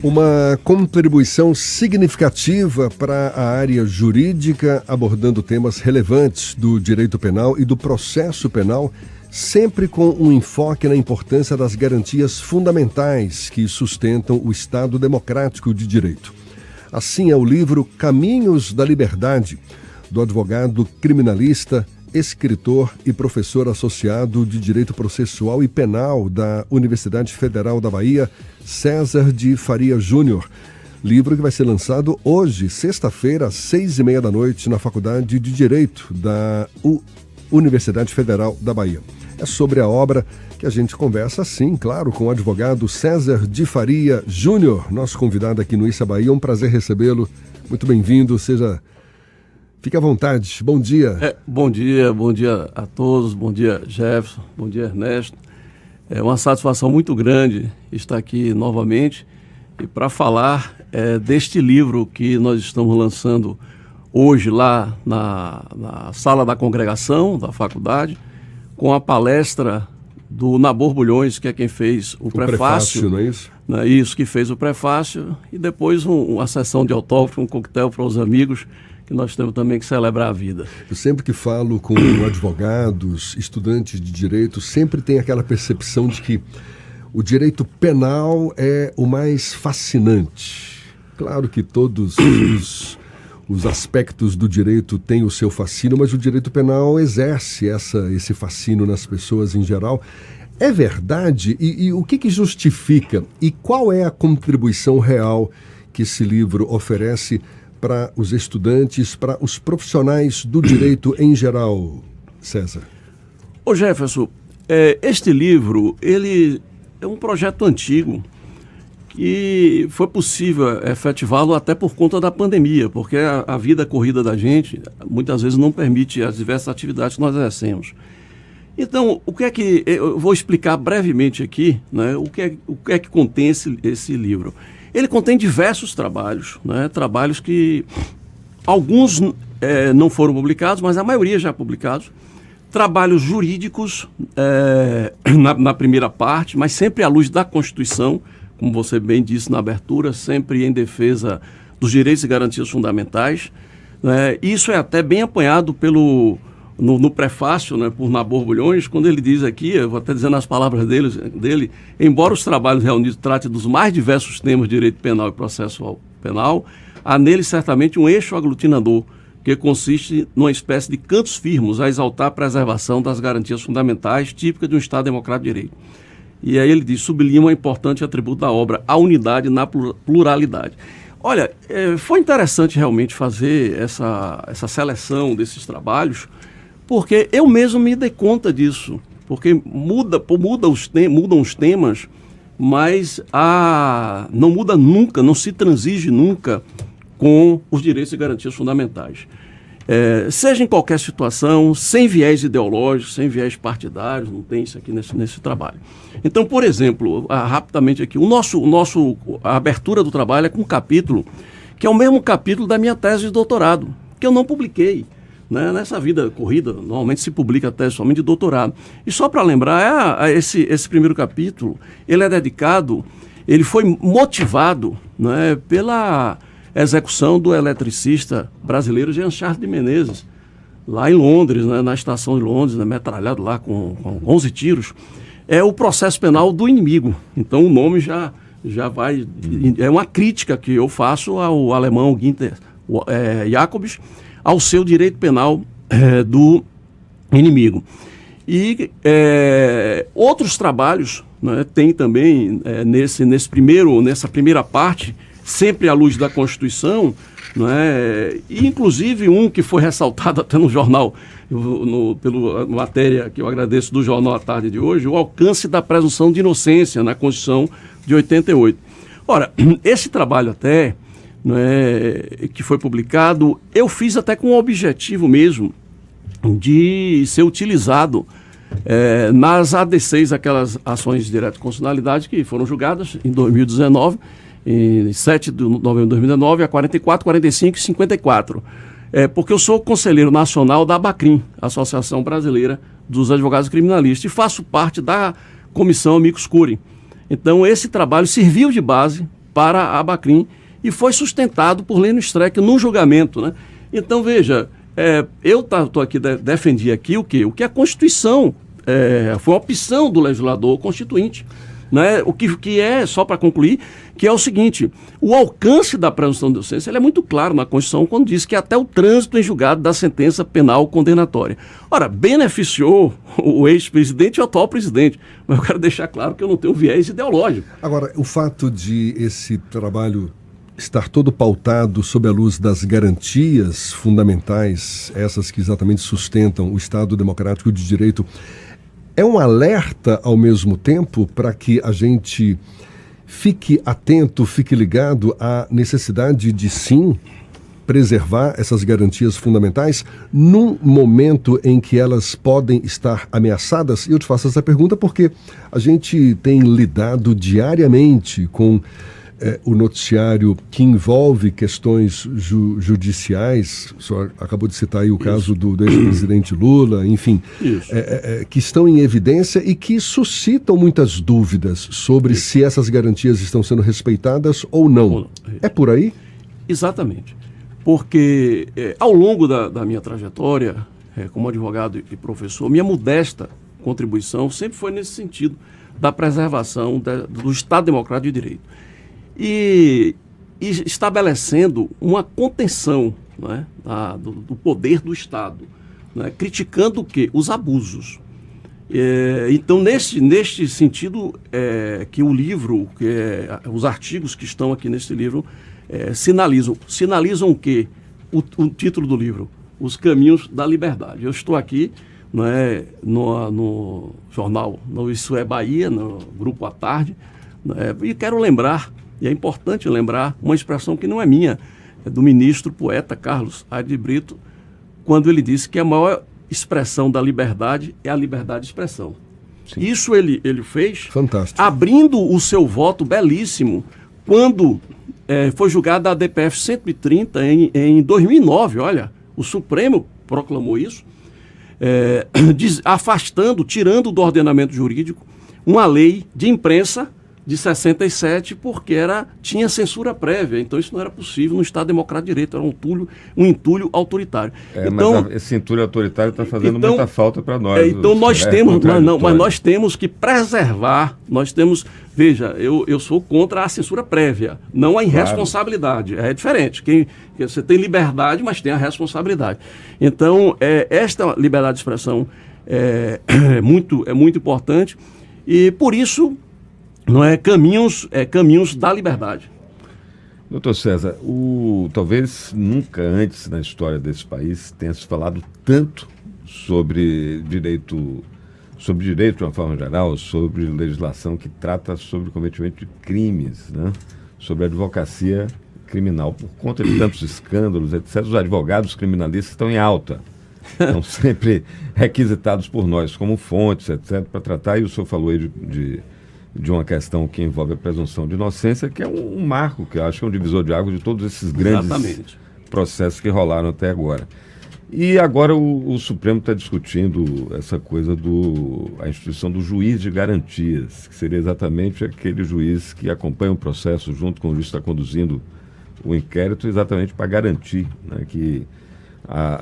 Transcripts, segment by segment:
Uma contribuição significativa para a área jurídica, abordando temas relevantes do direito penal e do processo penal, sempre com um enfoque na importância das garantias fundamentais que sustentam o Estado democrático de direito. Assim é o livro Caminhos da Liberdade, do advogado criminalista, escritor e professor associado de Direito Processual e Penal da Universidade Federal da Bahia, César de Faria Júnior. Livro que vai ser lançado hoje, sexta-feira, às 6h30 da noite, na Faculdade de Direito da Universidade Federal da Bahia. É sobre a obra que a gente conversa, sim, claro, com o advogado César de Faria Júnior, nosso convidado aqui no Issa Bahia. Um prazer recebê-lo. Muito bem-vindo, Fique à vontade. Bom dia. Bom dia a todos. Bom dia, Jefferson. Bom dia, Ernesto. É uma satisfação muito grande estar aqui novamente e para falar deste livro que nós estamos lançando hoje lá na sala da congregação da faculdade, com a palestra do Nabor Bulhões, que é quem fez o prefácio, não é isso? Isso, que fez o prefácio, e depois uma sessão de autógrafo, um coquetel para os amigos, que nós temos também que celebrar a vida. Eu sempre que falo com advogados, estudantes de direito, sempre tem aquela percepção de que o direito penal é o mais fascinante. Claro que todos os aspectos do direito têm o seu fascínio, mas o direito penal exerce esse fascínio nas pessoas em geral. É verdade? E o que justifica? E qual é a contribuição real que esse livro oferece para os estudantes, para os profissionais do direito em geral, César? Ô Jefferson, este livro, ele é um projeto antigo que foi possível efetivá-lo até por conta da pandemia, porque a vida corrida da gente muitas vezes não permite as diversas atividades que nós exercemos. Então, o que é que eu vou explicar brevemente aqui, né, o que é que contém esse livro? Ele contém diversos trabalhos, né, trabalhos que alguns não foram publicados, mas a maioria já publicados. Trabalhos jurídicos na primeira parte, mas sempre à luz da Constituição, como você bem disse na abertura, sempre em defesa dos direitos e garantias fundamentais. Isso é até bem apanhado no prefácio, né, por Nabor Bulhões, quando ele diz aqui, eu vou até dizendo as palavras dele, embora os trabalhos reunidos tratem dos mais diversos temas de direito penal e processo penal, há nele certamente um eixo aglutinador, que consiste numa espécie de cantos firmes a exaltar a preservação das garantias fundamentais típicas de um Estado democrático de direito. E aí ele diz, sublinha um importante atributo da obra, a unidade na pluralidade. Olha, foi interessante realmente fazer essa seleção desses trabalhos, porque eu mesmo me dei conta disso, porque mudam os temas, mas não muda nunca, não se transige nunca com os direitos e garantias fundamentais. Seja em qualquer situação, sem viés ideológicos, sem viés partidários, não tem isso aqui nesse trabalho. Então, por exemplo, rapidamente aqui, a abertura do trabalho é com um capítulo, que é o mesmo capítulo da minha tese de doutorado, que eu não publiquei. Nessa vida corrida, normalmente se publica a tese somente de doutorado. E só para lembrar, esse primeiro capítulo, ele foi motivado, né, pela execução do eletricista brasileiro Jean Charles de Menezes, lá em Londres, né, na estação de Londres, né, metralhado lá com 11 tiros. É o processo penal do inimigo. Então o nome já vai... É uma crítica que eu faço ao alemão Günther Jacobs, ao seu direito penal do inimigo. E outros trabalhos, né, tem também nessa primeira parte, sempre à luz da Constituição, né, e inclusive um que foi ressaltado até no jornal, pela matéria que eu agradeço do Jornal à Tarde de hoje, o alcance da presunção de inocência na Constituição de 88. Ora, esse trabalho até... que foi publicado, eu fiz até com o objetivo mesmo de ser utilizado nas AD6, aquelas ações de direta constitucionalidade que foram julgadas em 2019, em 7 de novembro de 2019, a 44, 45 e 54. Porque eu sou conselheiro nacional da ABACRIM, Associação Brasileira dos Advogados Criminalistas, e faço parte da comissão Amicus Curiae. Então, esse trabalho serviu de base para a Abacrim e foi sustentado por Lênio Streck no julgamento, né? Então, veja, eu estou aqui, defendi aqui o quê? O que a Constituição foi uma opção do legislador constituinte. Né? O que é, só para concluir, que é o seguinte: o alcance da presunção de inocência ele é muito claro na Constituição quando diz que até o trânsito em julgado da sentença penal condenatória. Ora, beneficiou o ex-presidente e o atual presidente, mas eu quero deixar claro que eu não tenho viés ideológico. Agora, o fato de esse trabalho estar todo pautado sob a luz das garantias fundamentais, essas que exatamente sustentam o Estado Democrático de Direito, é um alerta ao mesmo tempo para que a gente fique atento, fique ligado à necessidade de sim preservar essas garantias fundamentais num momento em que elas podem estar ameaçadas? E eu te faço essa pergunta porque a gente tem lidado diariamente com o noticiário que envolve questões judiciais. O senhor acabou de citar aí o caso do ex-presidente Lula, enfim, que estão em evidência e que suscitam muitas dúvidas sobre se essas garantias estão sendo respeitadas ou não. É por aí? Exatamente. Porque ao longo da minha trajetória como advogado e professor, minha modesta contribuição sempre foi nesse sentido da preservação do Estado Democrático de Direito. E estabelecendo uma contenção, né, do poder do Estado, né, criticando o quê? Os abusos. Então, neste sentido, que o livro, os artigos que estão aqui nesse livro, sinalizam o quê? O título do livro, Os Caminhos da Liberdade. Eu estou aqui, né, no jornal, no Isso é Bahia, no Grupo à Tarde, né, e quero lembrar, e é importante lembrar, uma expressão que não é minha, é do ministro poeta Carlos Aires de Brito, quando ele disse que a maior expressão da liberdade é a liberdade de expressão. Sim. Isso ele fez, fantástico, abrindo o seu voto belíssimo quando foi julgada a DPF 130 em 2009. Olha, o Supremo proclamou isso, afastando, tirando do ordenamento jurídico uma lei de imprensa de 67, porque tinha censura prévia. Então isso não era possível no Estado Democrático de Direito, era um entulho autoritário. Então, mas esse entulho autoritário está fazendo muita falta para nós. Então nós temos que preservar, veja, eu sou contra a censura prévia, não a irresponsabilidade. Claro. É diferente. Você tem liberdade, mas tem a responsabilidade. Então, esta liberdade de expressão é muito importante e, por isso, não é caminhos da liberdade. Doutor César, talvez nunca antes na história desse país tenha se falado tanto sobre direito de uma forma geral, sobre legislação que trata sobre o cometimento de crimes, né? Sobre a advocacia criminal. Por conta de tantos escândalos, etc., os advogados criminalistas estão em alta. Estão sempre requisitados por nós como fontes, etc., para tratar, e o senhor falou aí de uma questão que envolve a presunção de inocência, que é um marco, que eu acho que é um divisor de águas de todos esses grandes processos que rolaram até agora. E agora o Supremo está discutindo essa coisa a instituição do juiz de garantias, que seria exatamente aquele juiz que acompanha o processo junto com o juiz que está conduzindo o inquérito, exatamente para garantir, né, que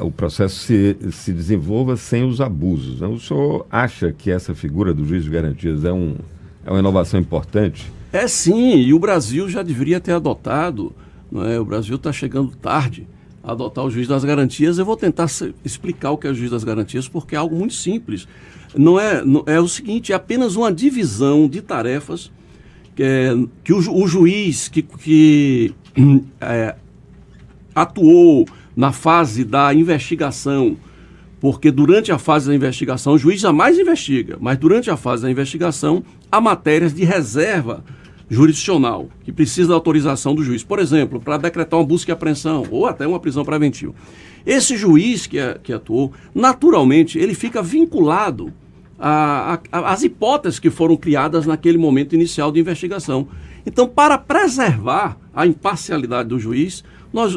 o processo se desenvolva sem os abusos. Então, o senhor acha que essa figura do juiz de garantias é uma inovação importante? Sim, e o Brasil já deveria ter adotado, não é? O Brasil está chegando tarde a adotar o juiz das garantias. Eu vou tentar explicar o que é o juiz das garantias, porque é algo muito simples. É o seguinte, é apenas uma divisão de tarefas que o juiz que atuou na fase da investigação, porque durante a fase da investigação o juiz jamais investiga, mas durante a fase da investigação há matérias de reserva jurisdicional que precisa da autorização do juiz. Por exemplo, para decretar uma busca e apreensão ou até uma prisão preventiva. Esse juiz que atuou, naturalmente, ele fica vinculado às hipóteses que foram criadas naquele momento inicial de investigação. Então, para preservar a imparcialidade do juiz,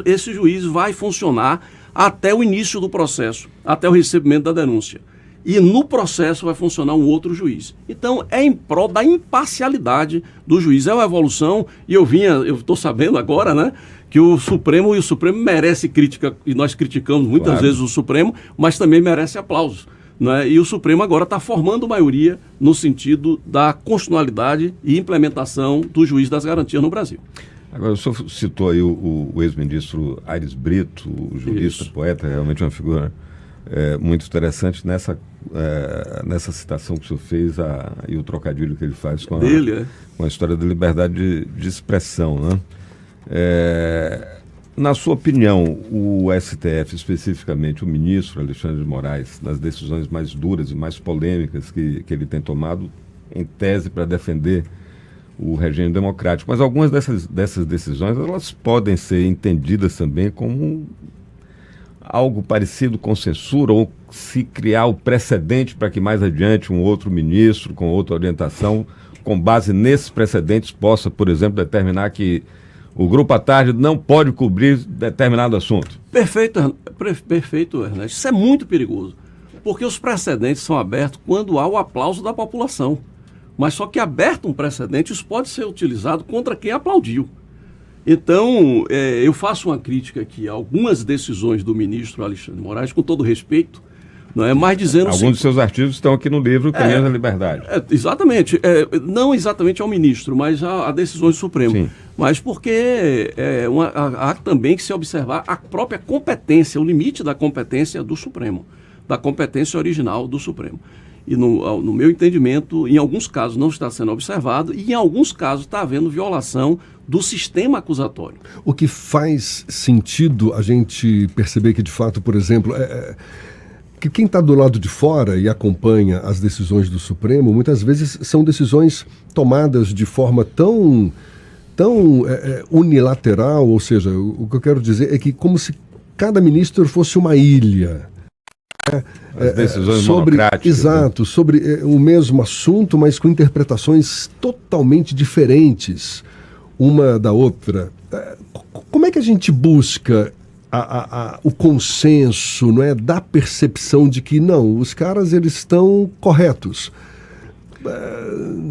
esse juiz vai funcionar até o início do processo, até o recebimento da denúncia. e no processo vai funcionar um outro juiz. Então, é em prol da imparcialidade do juiz. É uma evolução, e eu estou sabendo agora, né, que o Supremo merece crítica, e nós criticamos muitas vezes o Supremo, mas também merece aplausos. Né? E o Supremo agora está formando maioria no sentido da constitucionalidade e implementação do juiz das garantias no Brasil. Agora, o senhor citou aí o ex-ministro Aires Brito, o jurista, poeta, realmente uma figura muito interessante nessa citação que o senhor fez e o trocadilho que ele faz com a história da liberdade de expressão, né? Na sua opinião, o STF, especificamente o ministro Alexandre de Moraes, nas decisões mais duras e mais polêmicas que ele tem tomado, em tese para defender o regime democrático, mas algumas dessas decisões elas podem ser entendidas também como algo parecido com censura, ou se criar o precedente para que mais adiante um outro ministro com outra orientação, com base nesses precedentes, possa, por exemplo, determinar que o Grupo à Tarde não pode cobrir determinado assunto. Perfeito, Ernesto. Isso é muito perigoso, porque os precedentes são abertos quando há o aplauso da população. Mas só que aberto um precedente, isso pode ser utilizado contra quem aplaudiu. Então, eu faço uma crítica aqui a algumas decisões do ministro Alexandre de Moraes, com todo respeito, não é mais dizendo... Alguns dos seus artigos estão aqui no livro Caminhos da Liberdade. Exatamente. Não exatamente ao ministro, mas a decisões do Supremo. Sim. Mas porque há também que se observar a própria competência, o limite da competência do Supremo, da competência original do Supremo. E no meu entendimento, em alguns casos não está sendo observado e em alguns casos está havendo violação do sistema acusatório. O que faz sentido a gente perceber que, de fato, por exemplo, que quem está do lado de fora e acompanha as decisões do Supremo, muitas vezes são decisões tomadas de forma tão unilateral, ou seja, o que eu quero dizer é que como se cada ministro fosse uma ilha. As decisões monocráticas. Exato, sobre o mesmo assunto, mas com interpretações totalmente diferentes uma da outra. Como é que a gente busca o consenso, não é, da percepção de que não, os caras eles estão corretos?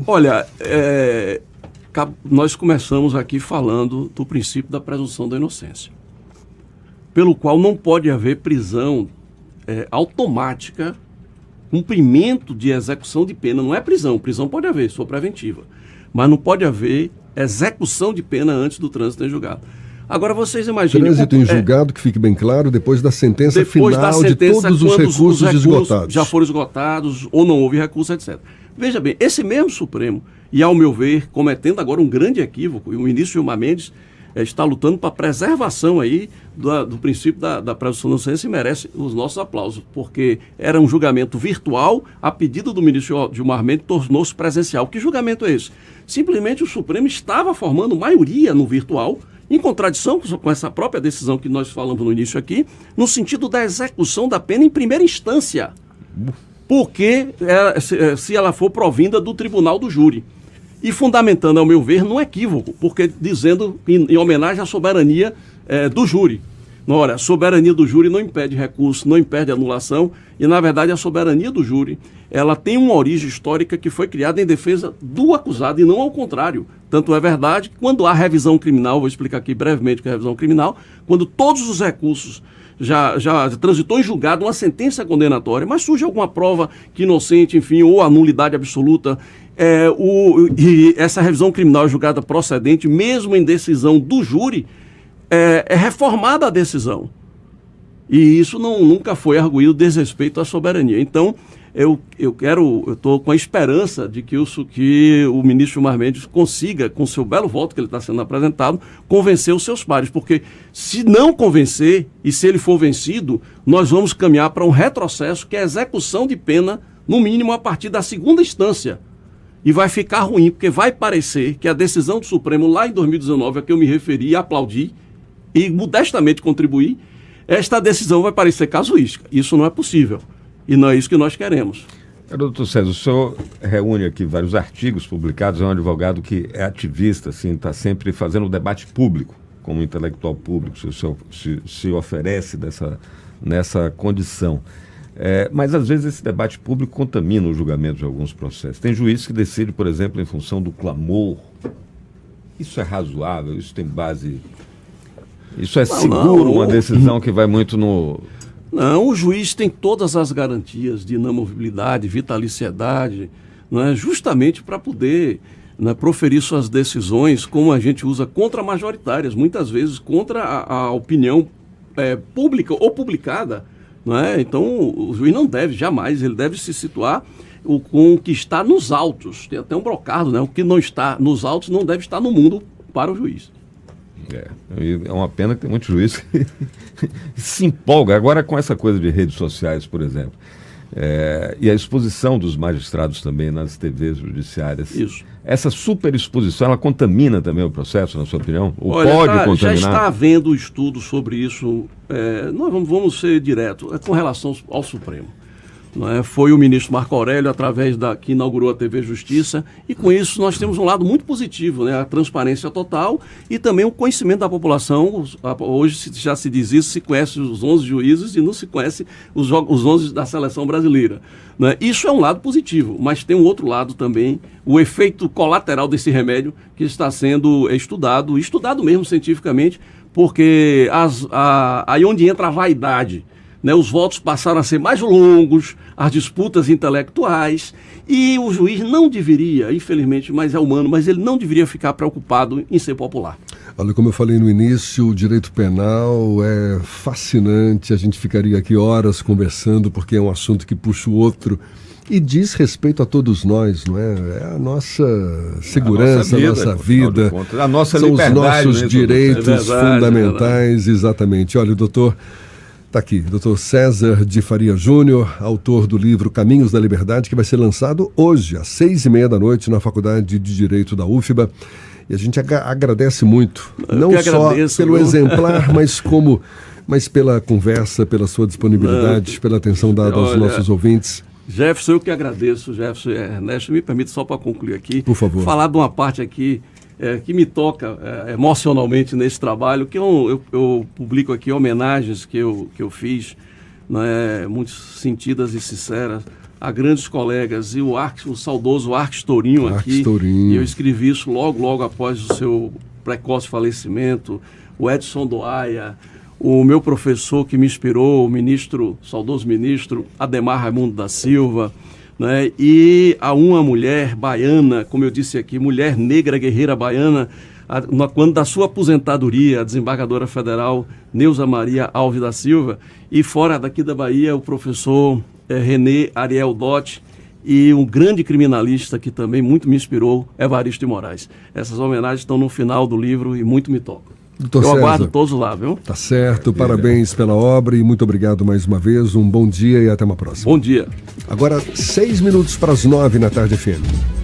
Olha, nós começamos aqui falando do princípio da presunção da inocência, pelo qual não pode haver prisão automática, cumprimento de execução de pena. Não é prisão pode haver, sou preventiva, mas não pode haver execução de pena antes do trânsito em julgado. Agora vocês imaginem... Trânsito em julgado, que fique bem claro, depois da sentença final de todos os recursos esgotados. Já foram esgotados ou não houve recurso, etc. Veja bem, esse mesmo Supremo, e ao meu ver, cometendo agora um grande equívoco, e o ministro Gilmar Mendes está lutando para a preservação aí do princípio da presunção da inocência e merece os nossos aplausos, porque era um julgamento virtual, a pedido do ministro Gilmar Mendes tornou-se presencial. Que julgamento é esse? Simplesmente o Supremo estava formando maioria no virtual, em contradição com essa própria decisão que nós falamos no início aqui, no sentido da execução da pena em primeira instância, porque se ela for provinda do tribunal do júri. E fundamentando, ao meu ver, num equívoco, porque dizendo em homenagem à soberania do júri. Ora, a soberania do júri não impede recurso, não impede anulação, e na verdade a soberania do júri, ela tem uma origem histórica que foi criada em defesa do acusado e não ao contrário. Tanto é verdade que quando há revisão criminal, vou explicar aqui brevemente o que é revisão criminal, quando todos os recursos já transitou em julgado uma sentença condenatória, mas surge alguma prova que inocente, enfim, ou a nulidade absoluta, e essa revisão criminal é julgada procedente, mesmo em decisão do júri, é reformada a decisão. E isso nunca foi arguído desrespeito à soberania. Então, eu estou com a esperança de que o ministro Gilmar Mendes consiga, com seu belo voto que ele está sendo apresentado, convencer os seus pares. Porque se não convencer, e se ele for vencido, nós vamos caminhar para um retrocesso, que é a execução de pena, no mínimo a partir da segunda instância. E vai ficar ruim, porque vai parecer que a decisão do Supremo lá em 2019, a que eu me referi e aplaudi, e modestamente contribuí, esta decisão vai parecer casuística. Isso não é possível. E não é isso que nós queremos. Doutor César, o senhor reúne aqui vários artigos publicados, é um advogado que é ativista, assim, está sempre fazendo debate público, como intelectual público, se oferece nessa condição. Mas às vezes esse debate público contamina o julgamento de alguns processos. Tem juiz que decide, por exemplo, em função do clamor. Isso é razoável? Isso tem base? Isso é seguro, uma decisão que vai muito no... Não, o juiz tem todas as garantias de inamovibilidade, vitaliciedade, não é? Justamente para poder, né, proferir suas decisões, como a gente usa, contra-majoritárias, muitas vezes contra a opinião pública ou publicada. Não é? Então, o juiz não deve, jamais, ele deve se situar com o que está nos autos. Tem até um brocado, né? O que não está nos autos não deve estar no mundo para o juiz. É uma pena que tem muito juiz que se empolga. Agora com essa coisa de redes sociais, por exemplo, e a exposição dos magistrados também nas TVs judiciárias. Isso. Essa superexposição, ela contamina também o processo, na sua opinião? Ou olha, pode contaminar? Já está havendo estudo sobre isso. Nós vamos ser direto, com relação ao Supremo. Não é? Foi o ministro Marco Aurélio, que inaugurou a TV Justiça, e com isso nós temos um lado muito positivo, né? A transparência total e também o conhecimento da população. Hoje já se diz isso, se conhece os 11 juízes e não se conhece os 11 da seleção brasileira. Né? Isso é um lado positivo, mas tem um outro lado também, o efeito colateral desse remédio que está sendo estudado mesmo cientificamente, porque aí onde entra a vaidade, né, os votos passaram a ser mais longos, as disputas intelectuais, e o juiz não deveria, infelizmente, mas é humano, mas ele não deveria ficar preocupado em ser popular. Olha, como eu falei no início, o direito penal é fascinante, a gente ficaria aqui horas conversando, porque é um assunto que puxa o outro e diz respeito a todos nós, não é? É a nossa segurança, a nossa vida, a nossa são liberdade, os nossos direitos fundamentais, exatamente. Olha, o doutor... Está aqui, Dr. César de Faria Júnior, autor do livro Caminhos da Liberdade, que vai ser lançado hoje, às 6h30 na Faculdade de Direito da UFBA. E a gente agradece muito, não só pelo exemplar, mas pela conversa, pela sua disponibilidade, pela atenção dada aos nossos ouvintes. Jefferson, eu que agradeço, Jefferson. Ernesto, me permite só para concluir aqui, por favor, falar de uma parte aqui que me toca emocionalmente nesse trabalho, que eu publico aqui homenagens que eu fiz, né, muito sentidas e sinceras, a grandes colegas, e o saudoso Arques Tourinho aqui, e eu escrevi isso logo após o seu precoce falecimento, o Edson Doaia, o meu professor que me inspirou, o saudoso ministro Ademar Raimundo da Silva, né? E a uma mulher baiana, como eu disse aqui, mulher negra guerreira baiana, quando da sua aposentadoria, a desembargadora federal Neuza Maria Alves da Silva, e fora daqui da Bahia, o professor René Ariel Dotti, e um grande criminalista que também muito me inspirou, Evaristo de Moraes. Essas homenagens estão no final do livro e muito me tocam. Doutor eu César, aguardo todos lá, viu? Tá certo, parabéns pela obra e muito obrigado mais uma vez. Um bom dia e até uma próxima. Bom dia. Agora, 6 minutos para as 9 na Tarde FM.